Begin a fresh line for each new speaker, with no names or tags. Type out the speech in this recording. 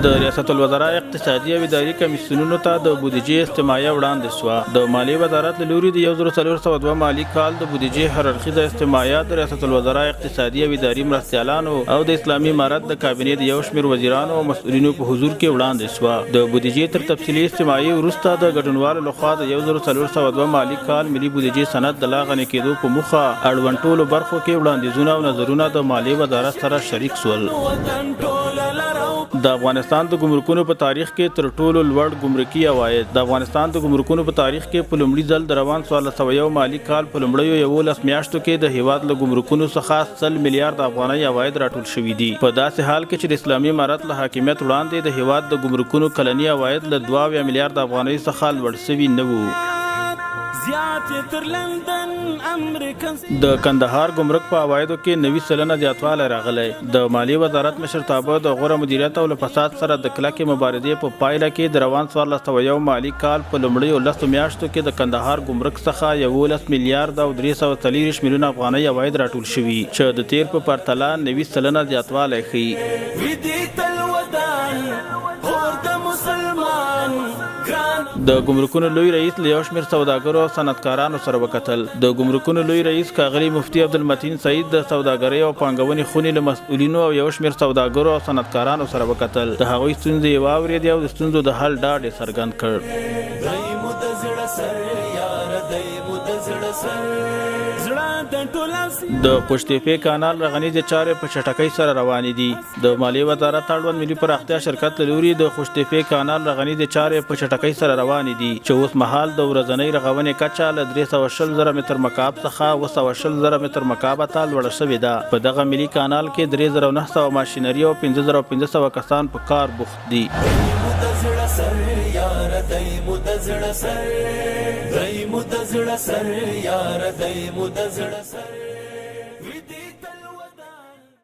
د ریاست الوزرا اقتصادي او اداري کمیسیونونو ته د بودیجې استماعیه وړاندې شوه. د مالیې وزارت له لوري د 1402 مالي کال د بودیجې هر اړخیزه استماعیه د ریاست الوزرا اقتصادي او اداري مرستیالانو او د اسلامي امارت د کابینې د یو شمېر وزیرانو او مسؤلینو په حضور کې وړاندې شوه. د بودیجې تر تفصیلي استماعیې وروسته د ګډونوالو لخوا د 1402 مالي کال ملي بودیجې سند د لاغنې کېدو په موخه اړوند ټولو برخو کې وړاندیزونه او نظرونه د مالیې وزارت سره شریک شول. د افغانستان د ګمرکونو په تاریخ کې تر ټولو لوړ ګمرکي عواید. د افغانستان د ګمرکونو په تاریخ کې په لومړي ځل د روان 1401 مالي کال په لومړیو 11 میاشتو کې د هیواد له ګمرکونو څخه 100 میلیارډ افغانۍ عواید راټول شوي دي. په داسې حال کې چې د اسلامي امارت له حاکمیت وړاندې د هیواد د ګمرکونو کلني عواید له 2 میلیارډ افغانۍ څخه لوړ شوي نه وو. د کندهار ګمرک په عوایدو کې 90% زیاتوالی راغلی. د مالیې وزارت مشرتابه د غوره مدیریت او له فساد سره د کلکې مبارزې په پایله کې د روان 1401 مالي کال په لومړیو 10 میاشتو کې د کندهار ګمرک څخه 11 میلیارډ او 340 میلیونه افغانۍ عواید راټول شوي چې د تیر په پرتله 90% زیاتوالی ښیي. د ګمرکونو لوی رئیس له یو شمېر سوداګرو او صنعتکارانو سره وکتل. د ګمرکونو لوی رئیس ښاغلي مفتي عبدالمتین سعید د سوداګرۍ او پانګونې خونې له مسؤلینو او یو شمېر سوداګرو او صنعتکارانو سره وکتل. د هغوی ستونزې یې واورېدې او د ستونزو د حل ډاډ یې څرګند کړ. د پشتیپې کانال رغنیزې چارې په چټکۍ سره روانې دي. د مالیې وزارت اړوند ملي پراختیا شرکت له لوري د پشتیپې کانال رغنیزې چارې په چټکۍ سره روانې دي چې اوس مهال د ورځنۍ رغونې کچه له 320,000 متر مکعب څخه 220,000 متر مکعب ته لوړه شوې ده. په دغه ملي کانال کې 3,900 ماشینري او 5,500 کسان په کار بوخت دي.